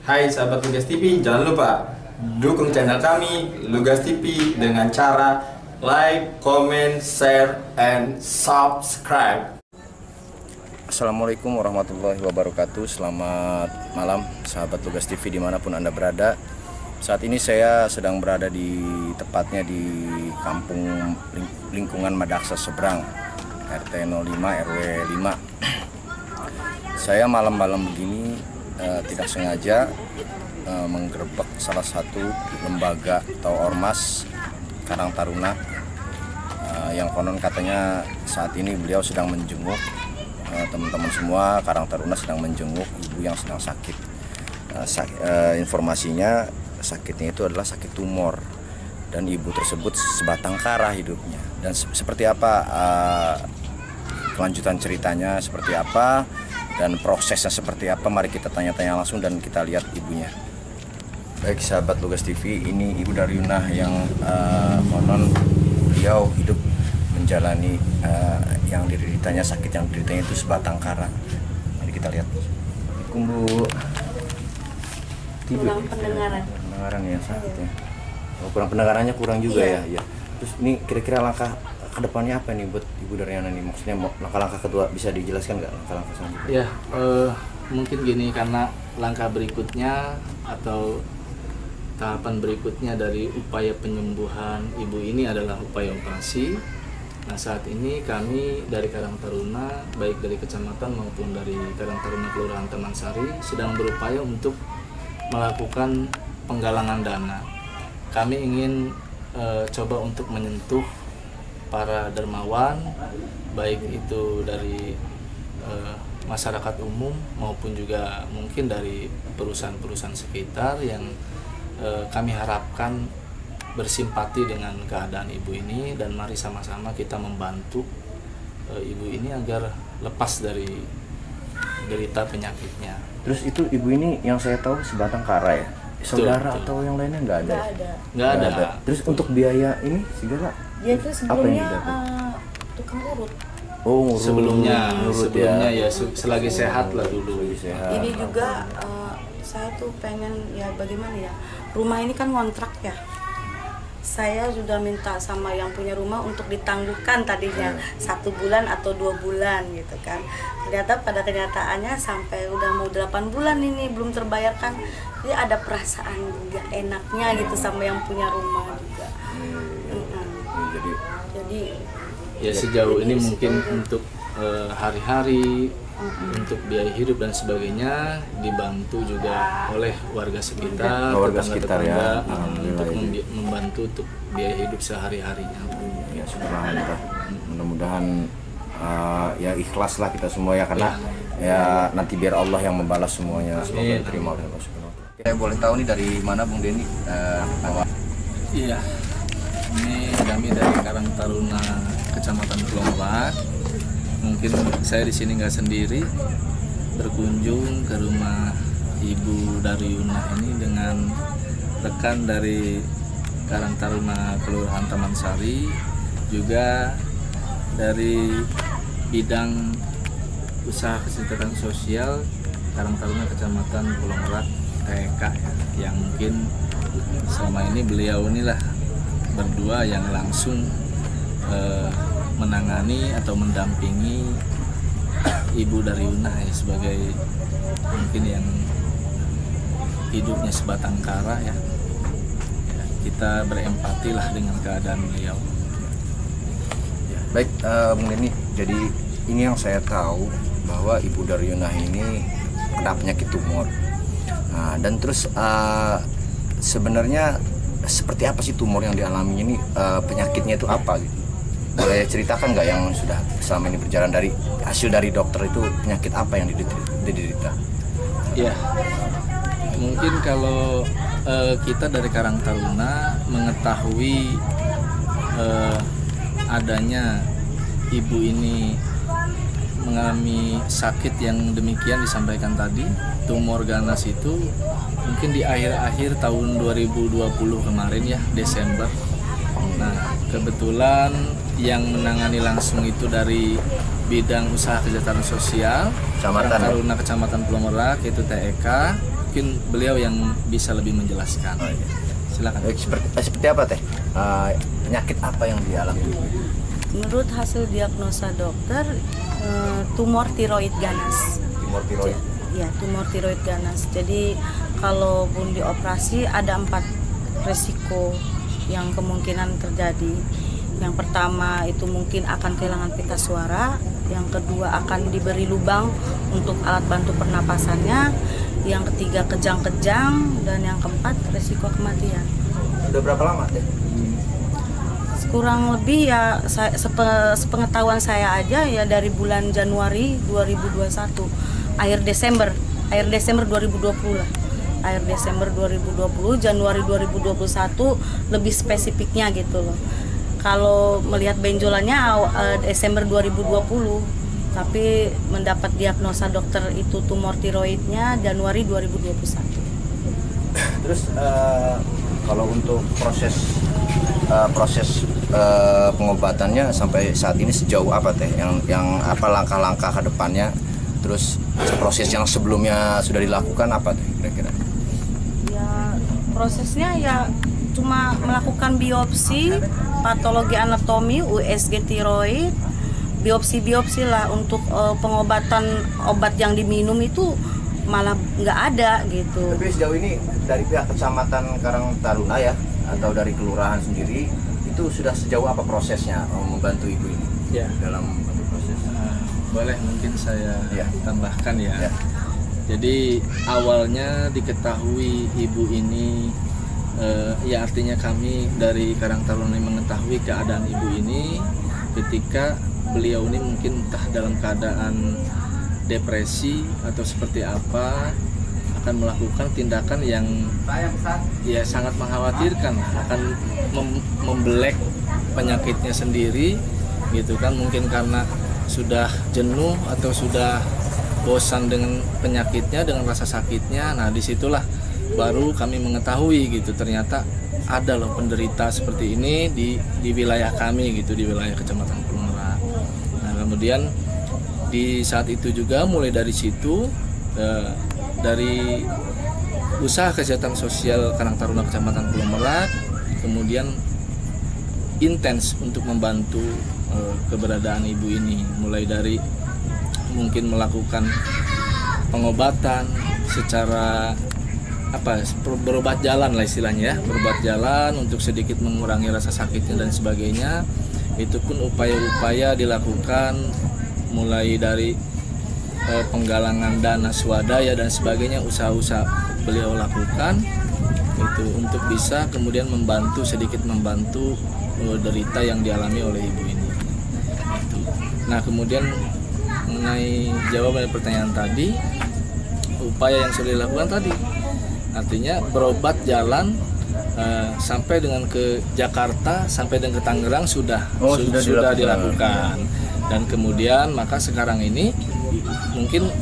Hai sahabat Lugas TV, jangan lupa dukung channel kami Lugas TV dengan cara like, comment, share, and subscribe. Assalamualaikum warahmatullahi wabarakatuh. Selamat malam sahabat Lugas TV dimanapun Anda berada. Saat ini saya sedang berada tepatnya di kampung lingkungan Madaksa Seberang, RT 05 RW 5. Saya malam-malam begini tidak sengaja menggerebek salah satu lembaga atau ormas Karang Taruna yang konon katanya saat ini beliau sedang menjenguk teman-teman semua. Karang Taruna sedang menjenguk ibu yang sedang sakit. Informasinya sakitnya itu adalah sakit tumor dan ibu tersebut sebatang kara hidupnya. Dan seperti apa kelanjutan ceritanya, seperti apa dan prosesnya seperti apa, mari kita tanya-tanya langsung dan kita lihat ibunya. Baik sahabat Lugas TV, ini Ibu Daryunah yang konon beliau hidup menjalani yang dideritanya, sakit yang dideritanya itu sebatang kara. Mari kita lihat. Assalamualaikum Bu. Kurang pendengaran. Pendengaran ya sakitnya. Oh, kurang pendengarannya kurang juga ya. Ya. Terus ini kira-kira langkah kedepannya apa nih buat Ibu Daryunah nih? Maksudnya langkah-langkah kedua bisa dijelaskan nggak langkah-langkah selanjutnya? Ya, mungkin gini, karena langkah berikutnya atau tahapan berikutnya dari upaya penyembuhan ibu ini adalah upaya operasi. Nah, saat ini kami dari Karang Taruna, baik dari kecamatan maupun dari Karang Taruna Kelurahan Taman Sari, sedang berupaya untuk melakukan penggalangan dana. Kami ingin coba untuk menyentuh para dermawan, baik itu dari masyarakat umum maupun juga mungkin dari perusahaan-perusahaan sekitar yang kami harapkan bersimpati dengan keadaan ibu ini, dan mari sama-sama kita membantu ibu ini agar lepas dari derita penyakitnya. Terus itu ibu ini yang saya tahu sebatang kara ya? Saudara betul. Atau yang lainnya nggak ada? Nggak ada. Terus untuk biaya ini segala? Dia itu sebelumnya tukang urut. Oh, sebelumnya ya selagi Oh, sehat lah dulu. Sehat. Ini juga saya tuh pengen ya bagaimana ya, rumah ini kan ngontrak ya. Saya sudah minta sama yang punya rumah untuk ditangguhkan tadinya 1 bulan atau 2 bulan gitu kan. Ternyata pada kenyataannya sampai udah mau 8 bulan ini belum terbayarkan. Jadi ada perasaan juga enaknya gitu sama yang punya rumah juga. Jadi ya sejauh ini mungkin untuk hari-hari, untuk biaya hidup dan sebagainya dibantu juga oleh warga sekitar, warga sekitar ya, untuk membantu untuk biaya hidup sehari-harinya. Ya syukurlah, mudah-mudahan ya ikhlas lah kita semua ya, karena ya nanti biar Allah yang membalas semuanya. Semoga diterima oleh Allah Subhanahu wa Ta'ala. Saya boleh tahu nih dari mana Bung Denny? Iya, ini kami dari Karang Taruna Kecamatan Pulau Merak. Mungkin saya di sini nggak sendiri, berkunjung ke rumah Ibu Daryunah ini dengan rekan dari Karang Taruna Kelurahan Taman Sari, juga dari bidang usaha kesejahteraan sosial Karang Taruna Kecamatan Pulau Merak TK ya, yang mungkin selama ini beliau inilah berdua yang langsung menangani atau mendampingi Ibu Daryunah ya, sebagai mungkin yang hidupnya sebatang kara ya. Kita berempati lah dengan keadaan beliau. Baik, Bung Denny, jadi ini yang saya tahu bahwa Ibu Daryunah ini kena penyakit tumor. Nah, dan terus sebenarnya seperti apa sih tumor yang dialami ini? Penyakitnya itu apa gitu? Boleh ceritakan nggak yang sudah selama ini berjalan dari hasil dari dokter itu, penyakit apa yang diderita? Ya, mungkin kalau kita dari Karang Taruna mengetahui adanya ibu ini mengalami sakit yang demikian disampaikan tadi, tumor ganas itu mungkin di akhir-akhir tahun 2020 kemarin ya, Desember. Nah, kebetulan yang menangani langsung itu dari bidang usaha kesejahteraan sosial Karang Taruna Kecamatan Pulau Merak, yaitu TEK. mungkin beliau yang bisa lebih menjelaskan. Silakan. Seperti apa teh? Penyakit apa yang dialami? Menurut hasil diagnosa dokter, tumor tiroid ganas. Tumor tiroid. Ya, tumor tiroid ganas. Jadi kalau pun dioperasi ada 4 resiko yang kemungkinan terjadi. Yang pertama itu mungkin akan kehilangan pita suara, yang kedua akan diberi lubang untuk alat bantu pernapasannya, yang ketiga kejang-kejang, dan yang keempat resiko kematian. Sudah berapa lama teh? Kurang lebih ya sepengetahuan saya aja ya dari bulan Januari 2021, akhir Desember 2020 lah. Akhir Desember 2020, Januari 2021 lebih spesifiknya gitu loh. Kalau melihat benjolannya Desember 2020, tapi mendapat diagnosa dokter itu tumor tiroidnya Januari 2021. Terus kalau untuk proses pengobatannya sampai saat ini sejauh apa teh? Yang apa langkah-langkah ke depannya? Terus proses yang sebelumnya sudah dilakukan apa teh kira-kira? Ya, prosesnya ya cuma melakukan biopsi, patologi anatomi, USG tiroid, biopsi lah untuk pengobatan. Obat yang diminum itu malah nggak ada gitu. Tapi sejauh ini dari pihak Kecamatan Karang Taruna ya atau dari kelurahan sendiri itu sudah sejauh apa prosesnya membantu ibu ini dalam proses? Boleh mungkin saya tambahkan ya. Jadi awalnya diketahui ibu ini, ya artinya kami dari Karang Taruna mengetahui keadaan ibu ini ketika beliau ini mungkin entah dalam keadaan depresi atau seperti apa, akan melakukan tindakan yang ya sangat mengkhawatirkan, akan membelek penyakitnya sendiri gitu kan, mungkin karena sudah jenuh atau sudah bosan dengan penyakitnya, dengan rasa sakitnya. Nah disitulah baru kami mengetahui gitu, ternyata ada loh penderita seperti ini di wilayah kami gitu, di wilayah Kecamatan Pulau Merak. Nah kemudian di saat itu juga mulai dari situ dari usaha kesehatan sosial Karang Taruna Kecamatan Pulau Merak kemudian intens untuk membantu keberadaan ibu ini, mulai dari mungkin melakukan pengobatan secara berobat jalan lah istilahnya ya, berobat jalan untuk sedikit mengurangi rasa sakitnya dan sebagainya. Itu pun upaya-upaya dilakukan mulai dari penggalangan dana swadaya dan sebagainya, usaha-usaha beliau lakukan itu untuk bisa kemudian sedikit membantu derita yang dialami oleh ibu ini. Nah kemudian mengenai jawaban pertanyaan tadi, upaya yang sudah dilakukan tadi artinya berobat jalan sampai dengan ke Jakarta, sampai dengan ke Tangerang sudah dilakukan. Dan kemudian maka sekarang ini mungkin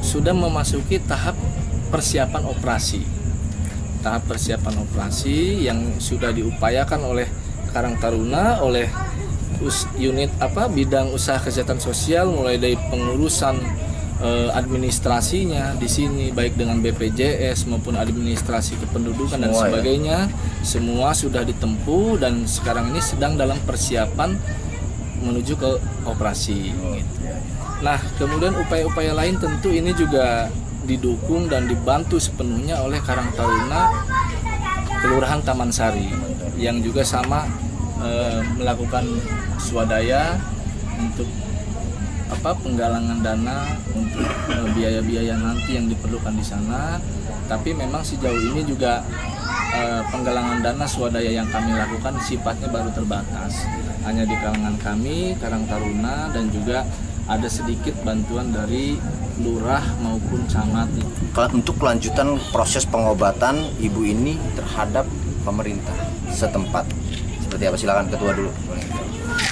sudah memasuki tahap persiapan operasi yang sudah diupayakan oleh Karang Taruna, oleh unit bidang usaha kesehatan sosial, mulai dari pengurusan administrasinya di sini, baik dengan BPJS maupun administrasi kependudukan dan sebagainya, semua sudah ditempuh dan sekarang ini sedang dalam persiapan menuju ke operasi. Nah, kemudian upaya-upaya lain tentu ini juga didukung dan dibantu sepenuhnya oleh Karang Taruna Kelurahan Taman Sari yang juga sama melakukan swadaya untuk penggalangan dana untuk biaya-biaya nanti yang diperlukan di sana. Tapi memang sejauh ini juga penggalangan dana swadaya yang kami lakukan sifatnya baru terbatas, hanya di kalangan kami Karang Taruna, dan juga ada sedikit bantuan dari lurah maupun camat. Untuk kelanjutan proses pengobatan ibu ini terhadap pemerintah setempat seperti apa? Silakan ketua dulu.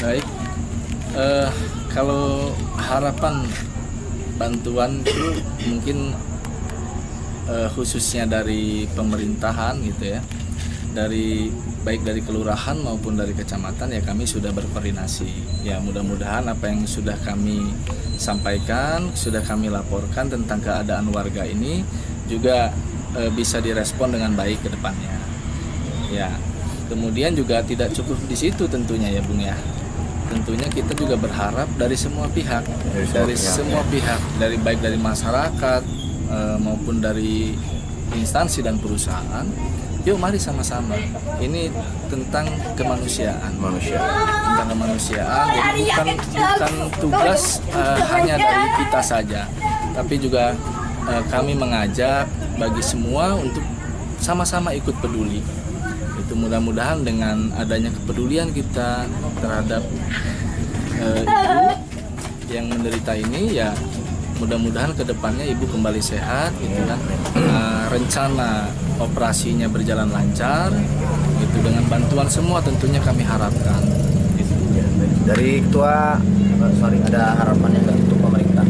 Baik, kalau harapan bantuan itu mungkin khususnya dari pemerintahan gitu ya, baik dari kelurahan maupun dari kecamatan, ya kami sudah berkoordinasi. Ya mudah-mudahan apa yang sudah kami sampaikan, sudah kami laporkan tentang keadaan warga ini juga bisa direspon dengan baik ke depannya. Ya, kemudian juga tidak cukup di situ tentunya ya Bung ya. Tentunya kita juga berharap dari semua pihak, dari baik dari masyarakat maupun dari instansi dan perusahaan. Yuk mari sama-sama. Ini tentang kemanusiaan. Tentang kemanusiaan. Jadi bukan tugas hanya dari kita saja, tapi juga kami mengajak bagi semua untuk sama-sama ikut peduli. Itu mudah-mudahan dengan adanya kepedulian kita terhadap ibu yang menderita ini, ya mudah-mudahan kedepannya ibu kembali sehat gitu kan. Rencana operasinya berjalan lancar gitu, dengan bantuan semua tentunya kami harapkan gitu. Dari ketua, ada harapannya nggak untuk pemerintah?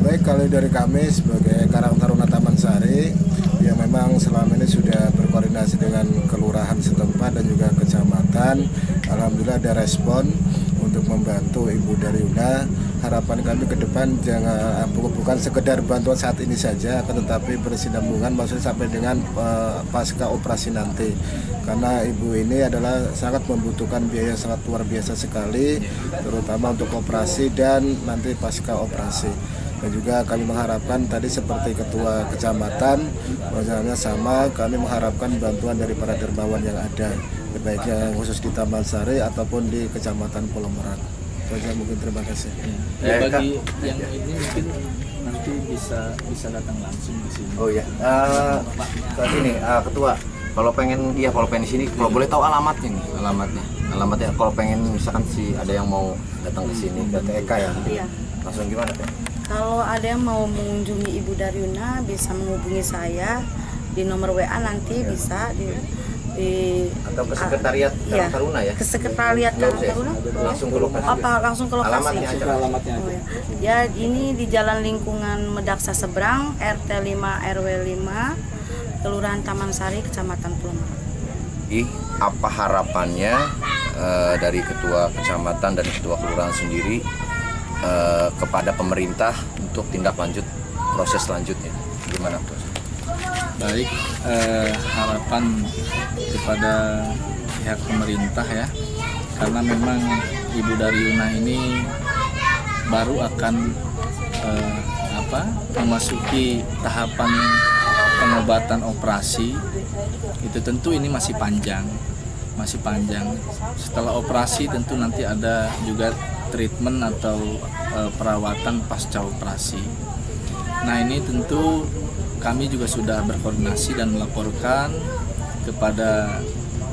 Baik, kalau dari kami sebagai Karang Taruna Taman Sari yang memang selama ini sudah berkoordinasi dengan kelurahan setempat dan juga kecamatan, alhamdulillah ada respon untuk membantu Ibu Daryuna. Harapan kami ke depan bukan sekedar bantuan saat ini saja, akan tetapi berkesinambungan, maksudnya sampai dengan pasca operasi nanti, karena ibu ini adalah sangat membutuhkan biaya sangat luar biasa sekali, terutama untuk operasi dan nanti pasca operasi. Dan juga kami mengharapkan tadi seperti ketua kecamatan, misalnya sama, kami mengharapkan bantuan dari para dermawan yang ada, baik yang khusus di Taman Sari ataupun di Kecamatan Pulau Merak. Saja mungkin, terima kasih. Ya, bagi yang ini mungkin nanti bisa datang langsung di sini. Oh ya, ke sini ketua. Kalau pengen di sini, kalau boleh tahu alamatnya nih, alamatnya. Kalau pengen misalkan ada yang mau datang ke sini ke TK ya, Iya. langsung gimana Teh? Kalau ada yang mau mengunjungi Ibu Daryuna bisa menghubungi saya di nomor WA nanti, bisa di Atau ke sekretariat Karang Taruna ya? Ke sekretariat Karang Taruna. Langsung ke lokasi. Apa langsung ke lokasi? Alamatnya aja. Oh, ya. Ya, ini di Jalan Lingkungan Medaksa Seberang, RT 5 RW 5, Kelurahan Taman Sari, Kecamatan Pulau Merak. Apa harapannya dari ketua kecamatan dan ketua kelurahan sendiri kepada pemerintah untuk tindak lanjut proses selanjutnya? Gimana tuh? Baik, harapan kepada pihak pemerintah ya, karena memang Ibu Daryuna ini baru akan memasuki tahapan pengobatan operasi. Itu tentu ini masih panjang. Setelah operasi tentu nanti ada juga treatment atau perawatan pasca operasi. Nah, ini tentu kami juga sudah berkoordinasi dan melaporkan kepada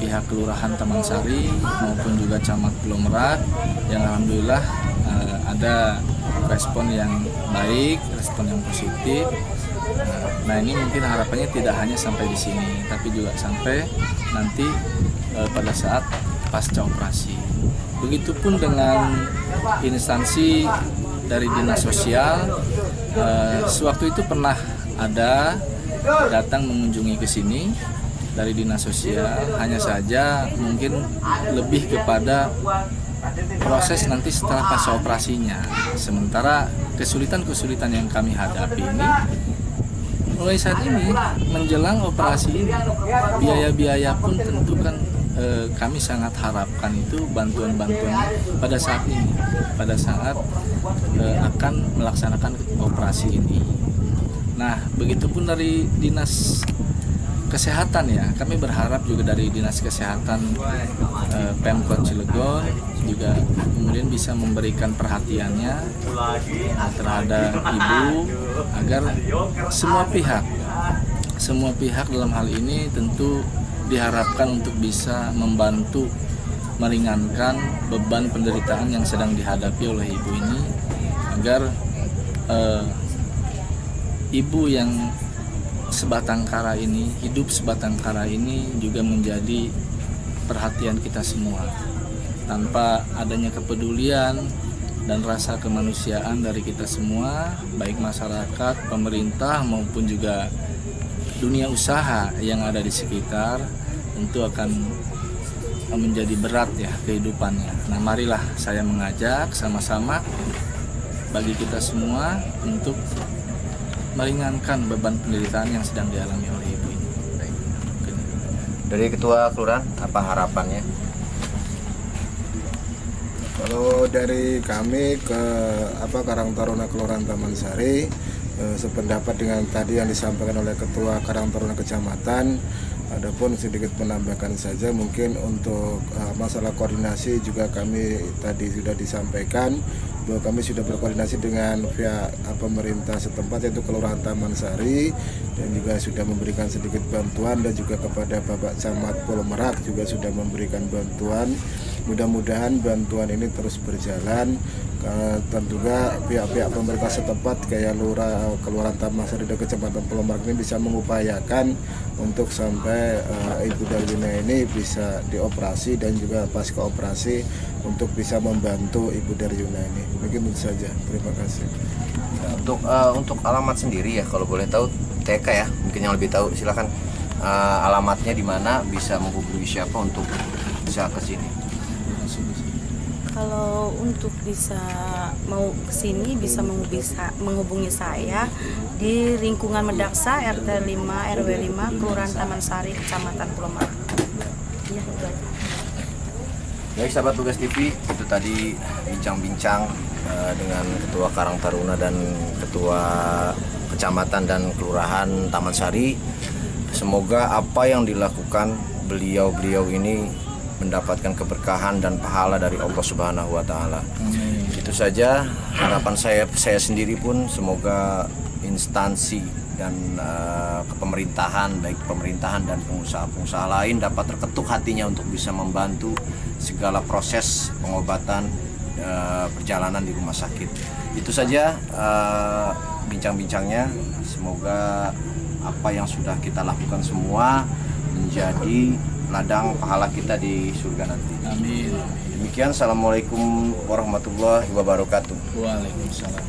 pihak Kelurahan Taman Sari maupun juga Camat Pulau Merak, yang alhamdulillah ada respon yang baik, respon yang positif. Nah, ini mungkin harapannya tidak hanya sampai di sini, tapi juga sampai nanti pada saat pasca operasi. Begitupun dengan instansi dari Dinas Sosial, sewaktu itu pernah ada datang mengunjungi ke sini dari Dinas Sosial, hanya saja mungkin lebih kepada proses nanti setelah pasca operasinya. Sementara kesulitan yang kami hadapi ini mulai saat ini menjelang operasi ini, biaya-biaya pun tentu kan kami sangat harapkan itu bantuan-bantuan pada saat ini, pada saat akan melaksanakan operasi ini. Nah, begitupun dari Dinas Kesehatan ya, kami berharap juga dari Dinas Kesehatan Pemkot Cilegon juga kemudian bisa memberikan perhatiannya terhadap ibu, agar semua pihak dalam hal ini tentu diharapkan untuk bisa membantu meringankan beban penderitaan yang sedang dihadapi oleh ibu ini, agar ibu yang sebatang kara ini, hidup sebatang kara ini juga menjadi perhatian kita semua. Tanpa adanya kepedulian dan rasa kemanusiaan dari kita semua, baik masyarakat, pemerintah maupun juga dunia usaha yang ada di sekitar, tentu akan menjadi berat ya kehidupannya. Nah, marilah saya mengajak sama-sama bagi kita semua untuk meringankan beban penderitaan yang sedang dialami oleh ibu ini. Dari Ketua Kelurahan, apa harapannya? Kalau dari kami ke Karang Taruna Kelurahan Taman Sari, sependapat dengan tadi yang disampaikan oleh Ketua Karang Taruna Kecamatan. Adapun sedikit menambahkan saja, mungkin untuk masalah koordinasi juga kami tadi sudah disampaikan bahwa kami sudah berkoordinasi dengan pihak pemerintah setempat, yaitu Kelurahan Taman Sari, dan juga sudah memberikan sedikit bantuan, dan juga kepada Bapak Camat Pulau Merak juga sudah memberikan bantuan. Mudah-mudahan bantuan ini terus berjalan. Tentunya pihak-pihak pemerintah setempat kayak Kelurahan Taman Sari dan Kecamatan Pulau Merak ini bisa mengupayakan untuk sampai Ibu Daryuna ini bisa dioperasi dan juga pasca operasi untuk bisa membantu Ibu Daryuna ini. Mungkin itu saja. Terima kasih. Untuk alamat sendiri ya, kalau boleh tahu, TK ya, mungkin yang lebih tahu, silakan. Alamatnya di mana, bisa menghubungi siapa untuk bisa ke sini? Kalau untuk bisa mau kesini bisa menghubungi saya di lingkungan Medaksa RT 5 RW 5 Kelurahan Taman Sari Kecamatan Pulau Merak. Ya, itu aja. Baik sahabat Tugas TV, itu tadi bincang-bincang dengan Ketua Karang Taruna dan Ketua Kecamatan dan Kelurahan Taman Sari. Semoga apa yang dilakukan beliau ini mendapatkan keberkahan dan pahala dari Allah Subhanahu wa Ta'ala. Itu saja harapan saya sendiri pun, semoga instansi dan kepemerintahan, baik pemerintahan dan pengusaha-pengusaha lain dapat terketuk hatinya untuk bisa membantu segala proses pengobatan perjalanan di rumah sakit. Itu saja bincang-bincangnya. Semoga apa yang sudah kita lakukan semua menjadi ladang pahala kita di surga nanti. Amin. Demikian, assalamualaikum warahmatullahi wabarakatuh. Waalaikumsalam.